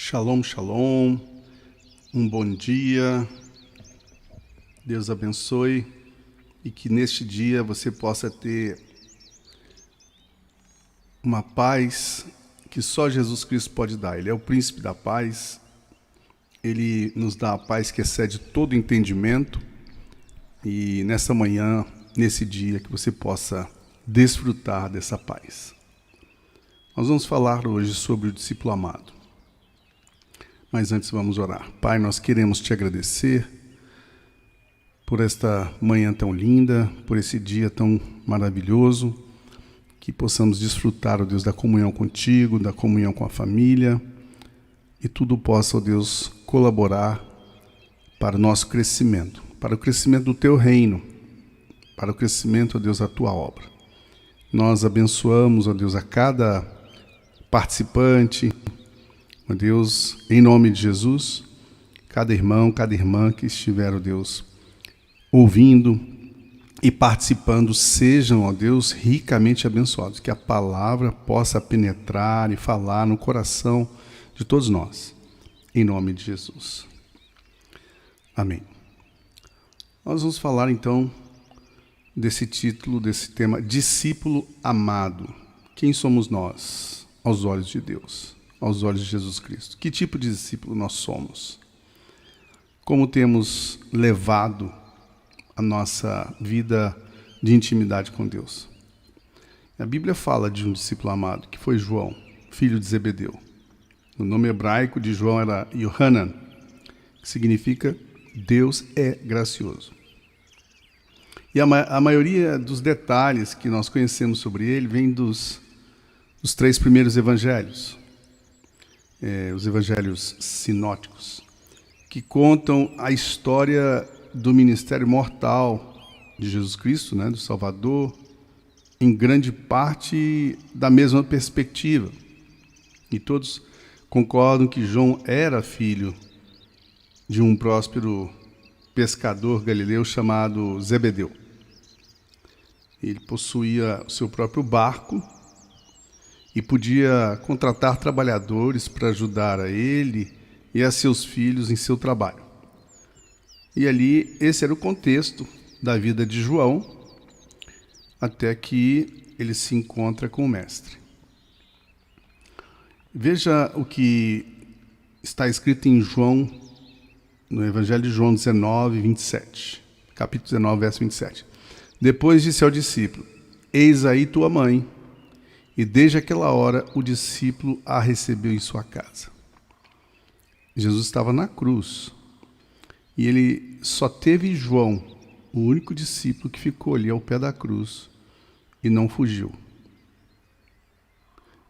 Shalom, shalom, um bom dia, Deus abençoe e que neste dia você possa ter uma paz que só Jesus Cristo pode dar. Ele é o príncipe da paz, ele nos dá a paz que excede todo entendimento e nessa manhã, nesse dia, que você possa desfrutar dessa paz. Nós vamos falar hoje sobre o discípulo amado. Mas antes vamos orar. Pai, nós queremos te agradecer por esta manhã tão linda, por esse dia tão maravilhoso, que possamos desfrutar, ó Deus, da comunhão contigo, da comunhão com a família, e tudo possa, ó Deus, colaborar para o nosso crescimento, para o crescimento do teu reino, para o crescimento, ó Deus, da tua obra. Nós abençoamos, ó Deus, a cada participante, ó Deus, em nome de Jesus, cada irmão, cada irmã que estiver, ó Deus, ouvindo e participando, sejam, ó Deus, ricamente abençoados, que a palavra possa penetrar e falar no coração de todos nós, em nome de Jesus. Amém. Nós vamos falar então desse título, desse tema, discípulo amado. Quem somos nós aos olhos de Deus? Aos olhos de Jesus Cristo. Que tipo de discípulo nós somos? Como temos levado a nossa vida de intimidade com Deus? A Bíblia fala de um discípulo amado, que foi João, filho de Zebedeu. O nome hebraico de João era Yohanan, que significa Deus é gracioso. E a maioria dos detalhes que nós conhecemos sobre ele vem dos três primeiros evangelhos. Os evangelhos sinóticos, que contam a história do ministério mortal de Jesus Cristo, né, do Salvador, em grande parte da mesma perspectiva. E todos concordam que João era filho de um próspero pescador galileu chamado Zebedeu. Ele possuía o seu próprio barco e podia contratar trabalhadores para ajudar a ele e a seus filhos em seu trabalho. E ali, esse era o contexto da vida de João, até que ele se encontra com o Mestre. Veja o que está escrito em João, no Evangelho de João 19, 27. Capítulo 19, verso 27. Depois disse ao discípulo: eis aí tua mãe. E desde aquela hora o discípulo a recebeu em sua casa. Jesus estava na cruz. E ele só teve João, o único discípulo que ficou ali ao pé da cruz e não fugiu.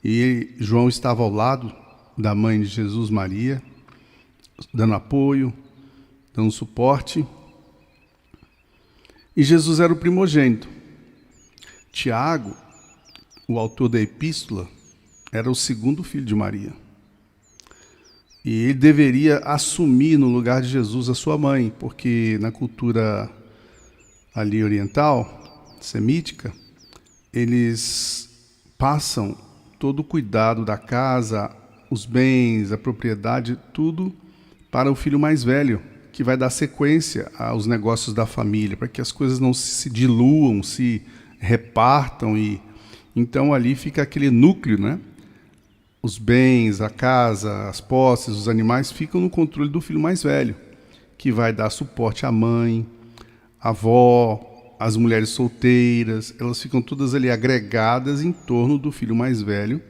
E João estava ao lado da mãe de Jesus, Maria, dando apoio, dando suporte. E Jesus era o primogênito. Tiago, o autor da epístola, era o segundo filho de Maria. E ele deveria assumir no lugar de Jesus a sua mãe, porque na cultura ali oriental, semítica, eles passam todo o cuidado da casa, os bens, a propriedade, tudo para o filho mais velho, que vai dar sequência aos negócios da família, para que as coisas não se diluam, se repartam e então ali fica aquele núcleo, né? Os bens, a casa, as posses, os animais ficam no controle do filho mais velho, que vai dar suporte à mãe, à avó, às mulheres solteiras. Elas ficam todas ali agregadas em torno do filho mais velho,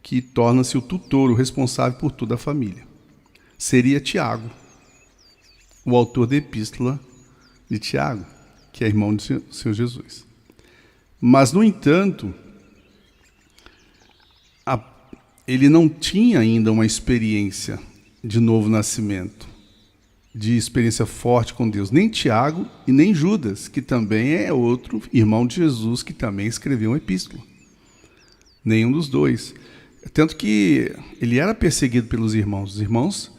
que torna-se o tutor, o responsável por toda a família. Seria Tiago, o autor da epístola de Tiago, que é irmão de seu Jesus. Mas, no entanto, ele não tinha ainda uma experiência de novo nascimento, de experiência forte com Deus. Nem Tiago e nem Judas, que também é outro irmão de Jesus, que também escreveu uma epístola. Nenhum dos dois. Tanto que ele era perseguido pelos irmãos. Os irmãos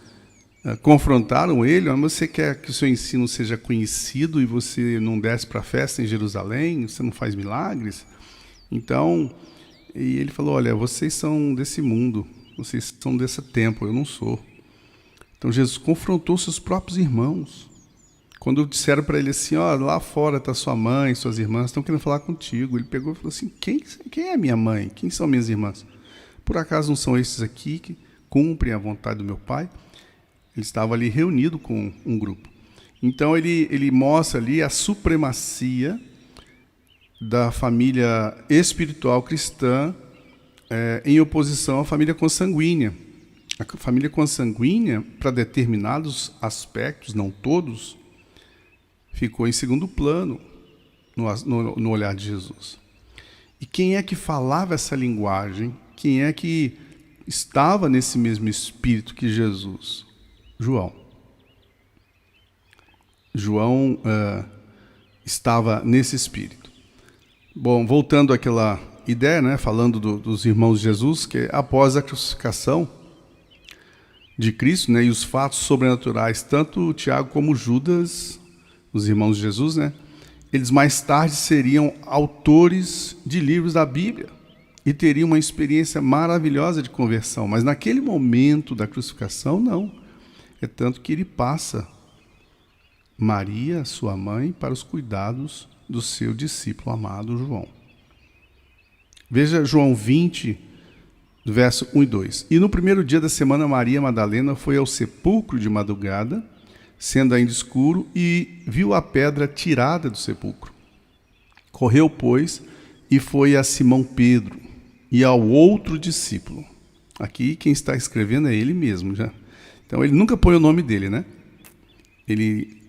confrontaram ele: mas você quer que o seu ensino seja conhecido e você não desce para a festa em Jerusalém? Você não faz milagres? Então... E ele falou: olha, vocês são desse mundo, Vocês são desse tempo, eu não sou. Então Jesus confrontou seus próprios irmãos. Quando disseram para ele assim, lá fora está sua mãe, suas irmãs, estão querendo falar contigo. Ele pegou e falou assim, quem é minha mãe? Quem são minhas irmãs? Por acaso não são esses aqui que cumprem a vontade do meu Pai? Ele estava ali reunido com um grupo. Então ele mostra ali a supremacia da família espiritual cristã em oposição à família consanguínea. A família consanguínea, para determinados aspectos, não todos, ficou em segundo plano no olhar de Jesus. E quem é que falava essa linguagem? Quem é que estava nesse mesmo espírito que Jesus? João. João estava nesse espírito. Bom, voltando àquela ideia, né, falando dos irmãos de Jesus, que após a crucificação de Cristo, né, e os fatos sobrenaturais, tanto Tiago como Judas, os irmãos de Jesus, né, eles mais tarde seriam autores de livros da Bíblia e teriam uma experiência maravilhosa de conversão, mas naquele momento da crucificação, não. É tanto que ele passa Maria, sua mãe, para os cuidados do seu discípulo amado João. Veja João 20, verso 1 e 2. E no primeiro dia da semana, Maria Madalena foi ao sepulcro de madrugada, sendo ainda escuro, e viu a pedra tirada do sepulcro. Correu, pois, e foi a Simão Pedro e ao outro discípulo. Aqui quem está escrevendo é ele mesmo, já. Então ele nunca põe o nome dele, né? Ele,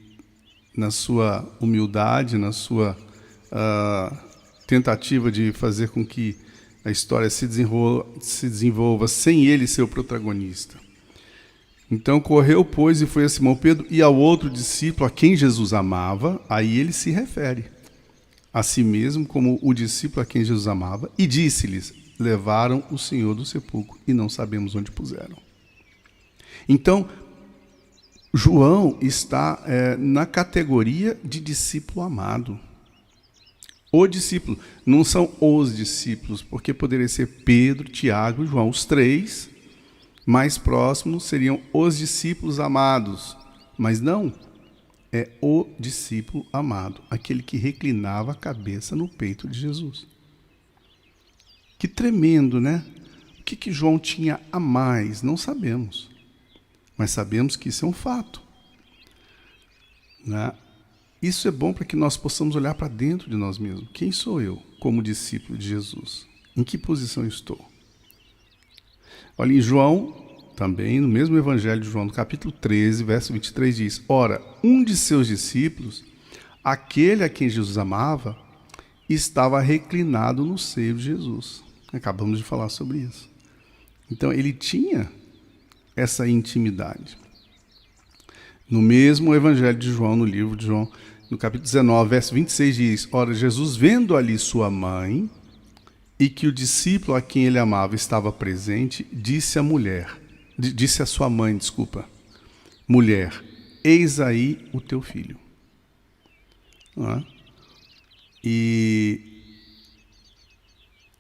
na sua humildade, na sua tentativa de fazer com que a história se desenvolva sem ele ser o protagonista. Então correu, pois, e foi a Simão Pedro e ao outro discípulo a quem Jesus amava. Aí ele se refere a si mesmo como o discípulo a quem Jesus amava, e disse-lhes: levaram o Senhor do sepulcro e não sabemos onde puseram. Então, João está na categoria de discípulo amado. O discípulo, não são os discípulos, porque poderia ser Pedro, Tiago e João. Os três mais próximos seriam os discípulos amados, mas não, é o discípulo amado, aquele que reclinava a cabeça no peito de Jesus. Que tremendo, né? O que João tinha a mais? Não sabemos, mas sabemos que isso é um fato, né? Isso é bom para que nós possamos olhar para dentro de nós mesmos. Quem sou eu como discípulo de Jesus? Em que posição estou? Olha, em João, também, no mesmo Evangelho de João, no capítulo 13, verso 23, diz: ora, um de seus discípulos, aquele a quem Jesus amava, estava reclinado no seio de Jesus. Acabamos de falar sobre isso. Então, ele tinha essa intimidade. No mesmo Evangelho de João, no livro de João, no capítulo 19, verso 26, diz: ora, Jesus, vendo ali sua mãe, e que o discípulo a quem ele amava estava presente, disse a sua mãe, mulher, eis aí o teu filho.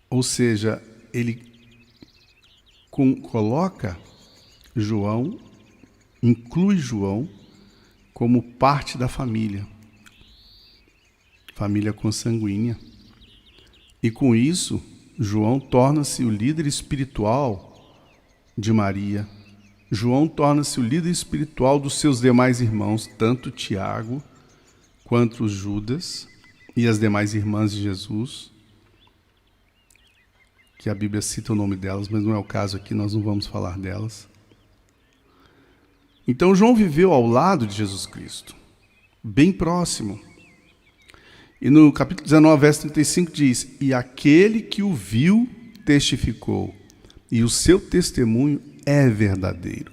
Ou seja, ele coloca João, inclui João como parte da família consanguínea. E com isso, João torna-se o líder espiritual de Maria. João torna-se o líder espiritual dos seus demais irmãos, tanto Tiago quanto Judas e as demais irmãs de Jesus, que a Bíblia cita o nome delas, mas não é o caso aqui, nós não vamos falar delas. Então João viveu ao lado de Jesus Cristo, bem próximo. E no capítulo 19, verso 35 diz: e aquele que o viu testificou, e o seu testemunho é verdadeiro.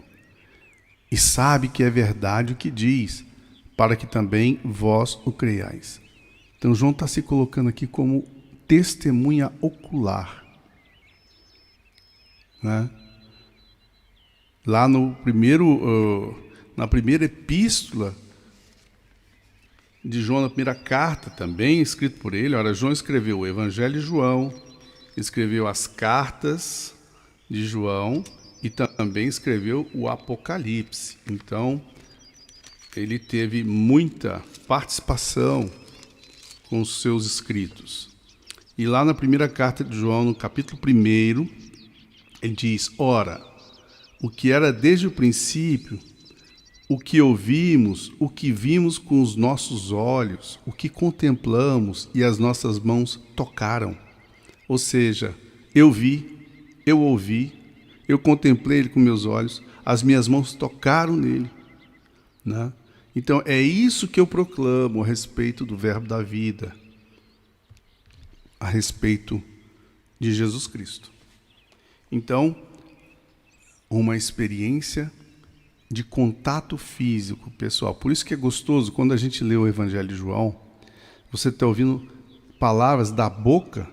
E sabe que é verdade o que diz, para que também vós o creiais. Então João está se colocando aqui como testemunha ocular, né? Lá no na primeira epístola de João, na primeira carta também, escrito por ele, ora, João escreveu o Evangelho de João, escreveu as cartas de João e também escreveu o Apocalipse. Então, ele teve muita participação com os seus escritos. E lá na primeira carta de João, no capítulo 1, ele diz: ora, o que era desde o princípio, o que ouvimos, o que vimos com os nossos olhos, o que contemplamos e as nossas mãos tocaram. Ou seja, eu vi, eu ouvi, eu contemplei ele com meus olhos, as minhas mãos tocaram nele, né? Então é isso que eu proclamo a respeito do Verbo da vida, a respeito de Jesus Cristo. Então, uma experiência de contato físico, pessoal. Por isso que é gostoso, quando a gente lê o Evangelho de João, você está ouvindo palavras da boca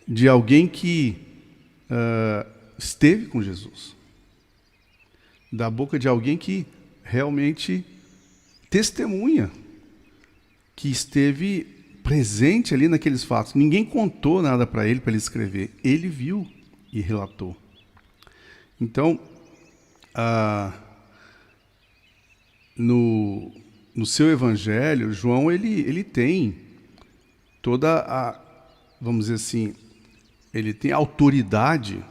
de alguém que esteve com Jesus. Da boca de alguém que realmente testemunha, que esteve presente ali naqueles fatos. Ninguém contou nada para ele escrever. Ele viu e relatou. Então, no seu evangelho, João ele tem toda a, vamos dizer assim, ele tem autoridade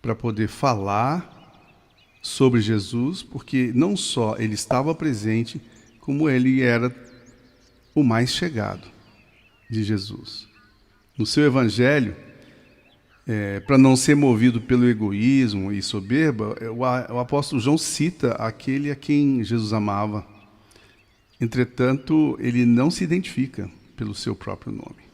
para poder falar sobre Jesus, porque não só ele estava presente, como ele era o mais chegado de Jesus. No seu evangelho, para não ser movido pelo egoísmo e soberba, o apóstolo João cita aquele a quem Jesus amava. Entretanto, ele não se identifica pelo seu próprio nome.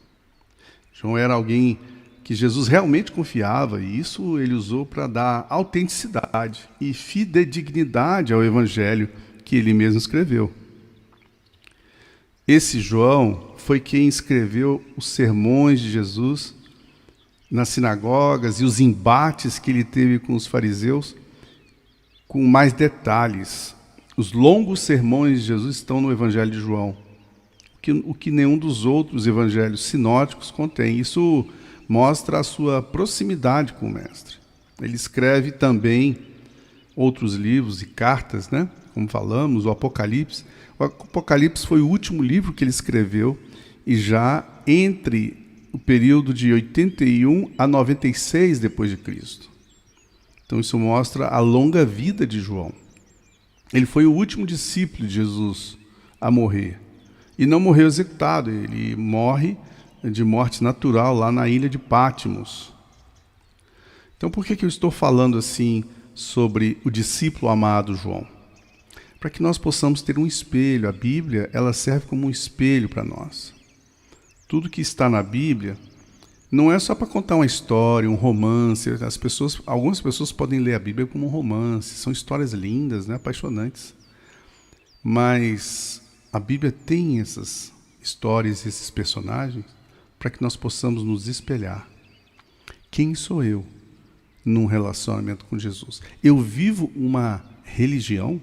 João era alguém que Jesus realmente confiava, e isso ele usou para dar autenticidade e fidedignidade ao evangelho que ele mesmo escreveu. Esse João foi quem escreveu os sermões de Jesus nas sinagogas e os embates que ele teve com os fariseus, com mais detalhes. Os longos sermões de Jesus estão no Evangelho de João, o que nenhum dos outros evangelhos sinóticos contém. Isso mostra a sua proximidade com o Mestre. Ele escreve também outros livros e cartas, né? Como falamos, o Apocalipse. O Apocalipse foi o último livro que ele escreveu, e já entre o período de 81 a 96 depois de Cristo. Então isso mostra a longa vida de João. Ele foi o último discípulo de Jesus a morrer. E não morreu executado, ele morre de morte natural lá na ilha de Pátimos. Então por que eu estou falando assim sobre o discípulo amado João? Para que nós possamos ter um espelho. A Bíblia, ela serve como um espelho para nós. Tudo que está na Bíblia não é só para contar uma história, um romance. Algumas pessoas podem ler a Bíblia como um romance. São histórias lindas, né? Apaixonantes. Mas a Bíblia tem essas histórias, esses personagens, para que nós possamos nos espelhar. Quem sou eu num relacionamento com Jesus? Eu vivo uma religião?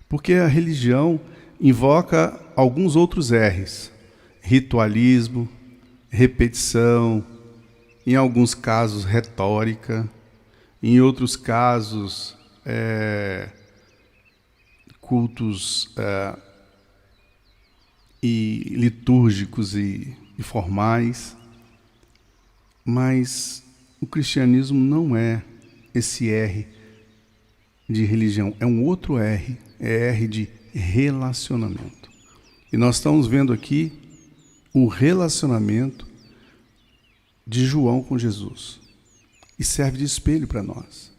Porque a religião invoca alguns outros R's. Ritualismo, repetição, em alguns casos retórica, em outros casos cultos e litúrgicos e formais. Mas o cristianismo não é esse R de religião, é um outro R, é R de relacionamento. E nós estamos vendo aqui o relacionamento de João com Jesus. E serve de espelho para nós.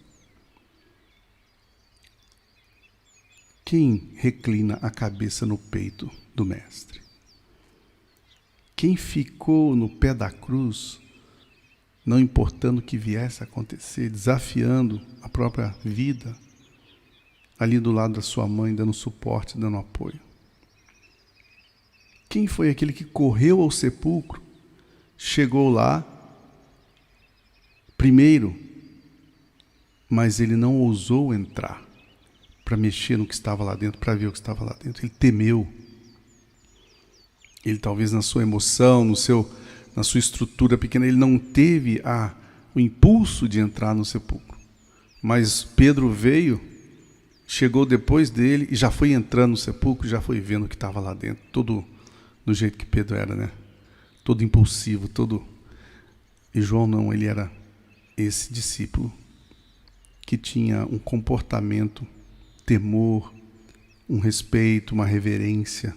Quem reclina a cabeça no peito do Mestre? Quem ficou no pé da cruz, não importando o que viesse a acontecer, desafiando a própria vida, ali do lado da sua mãe, dando suporte, dando apoio? Quem foi aquele que correu ao sepulcro, chegou lá primeiro, mas ele não ousou entrar para mexer no que estava lá dentro, para ver o que estava lá dentro? Ele temeu. Ele talvez na sua emoção, na sua estrutura pequena, ele não teve a o impulso de entrar no sepulcro. Mas Pedro veio, chegou depois dele e já foi entrando no sepulcro, já foi vendo o que estava lá dentro, todo do jeito que Pedro era, né? Todo impulsivo, todo... E João não, ele era esse discípulo que tinha um comportamento, temor, um respeito, uma reverência.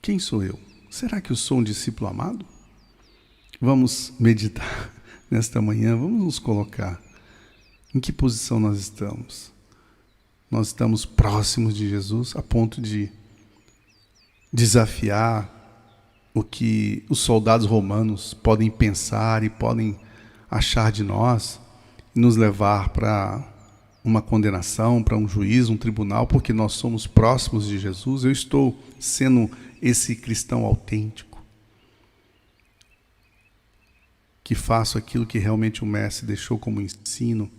Quem sou eu? Será que eu sou um discípulo amado? Vamos meditar nesta manhã, vamos nos colocar. Em que posição nós estamos? Nós estamos próximos de Jesus a ponto de desafiar o que os soldados romanos podem pensar e podem achar de nós e nos levar para uma condenação, para um juízo, um tribunal, porque nós somos próximos de Jesus. Eu estou sendo esse cristão autêntico, que faço aquilo que realmente o Mestre deixou como ensino.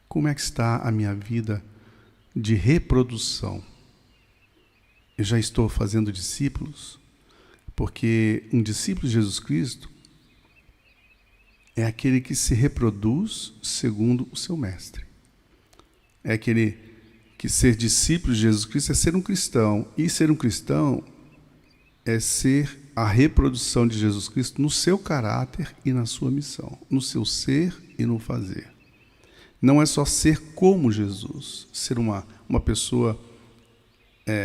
Como é que está a minha vida de reprodução? Eu já estou fazendo discípulos? Porque um discípulo de Jesus Cristo é aquele que se reproduz segundo o seu Mestre. É aquele que ser discípulo de Jesus Cristo é ser um cristão. E ser um cristão é ser a reprodução de Jesus Cristo no seu caráter e na sua missão, no seu ser e no fazer. Não é só ser como Jesus, ser uma pessoa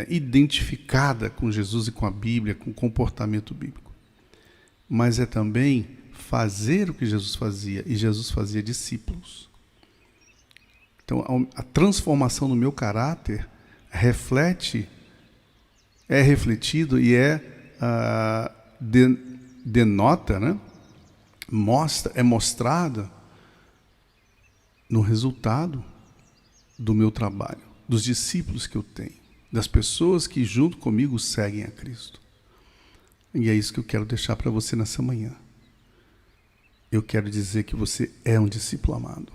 identificada com Jesus e com a Bíblia, com o comportamento bíblico. Mas é também fazer o que Jesus fazia, e Jesus fazia discípulos. Então, a transformação no meu caráter é refletido e denota, né? É mostrada no resultado do meu trabalho, dos discípulos que eu tenho, das pessoas que junto comigo seguem a Cristo. E é isso que eu quero deixar para você nessa manhã. Eu quero dizer que você é um discípulo amado.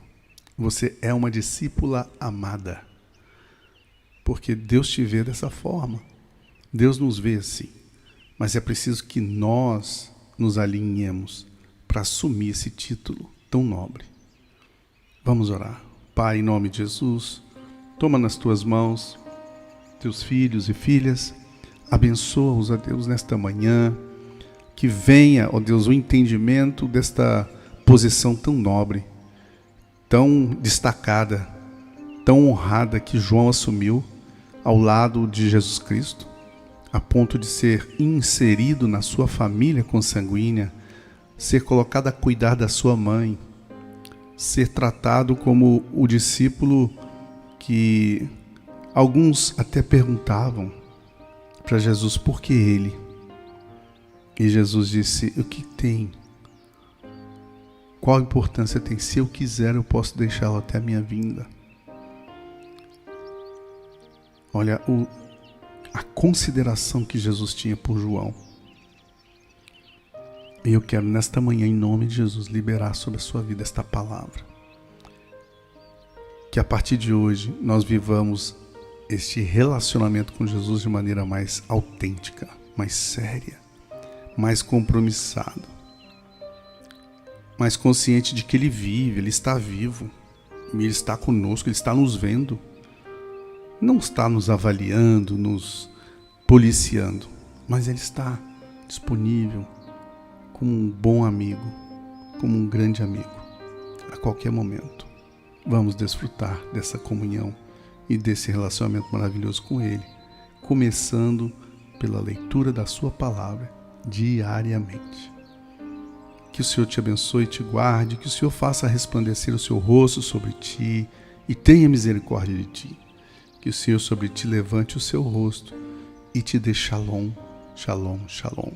Você é uma discípula amada. Porque Deus te vê dessa forma. Deus nos vê assim. Mas é preciso que nós nos alinhemos para assumir esse título tão nobre. Vamos orar. Pai, em nome de Jesus, toma nas tuas mãos teus filhos e filhas, abençoa-os, ó Deus, nesta manhã, que venha, ó Deus, o entendimento desta posição tão nobre, tão destacada, tão honrada que João assumiu ao lado de Jesus Cristo, a ponto de ser inserido na sua família consanguínea, ser colocado a cuidar da sua mãe, ser tratado como o discípulo que alguns até perguntavam para Jesus por que ele. E Jesus disse: o que tem? Qual importância tem? Se eu quiser, eu posso deixá-lo até a minha vinda. Olha a consideração que Jesus tinha por João. E eu quero nesta manhã, em nome de Jesus, liberar sobre a sua vida esta palavra. Que a partir de hoje nós vivamos este relacionamento com Jesus de maneira mais autêntica, mais séria, mais compromissado, mais consciente de que Ele vive, Ele está vivo, Ele está conosco, Ele está nos vendo, não está nos avaliando, nos policiando, mas Ele está disponível como um bom amigo, como um grande amigo, a qualquer momento. Vamos desfrutar dessa comunhão e desse relacionamento maravilhoso com Ele, começando pela leitura da sua palavra diariamente. Que o Senhor te abençoe e te guarde, que o Senhor faça resplandecer o seu rosto sobre ti e tenha misericórdia de ti. Que o Senhor sobre ti levante o seu rosto e te dê shalom, shalom, shalom.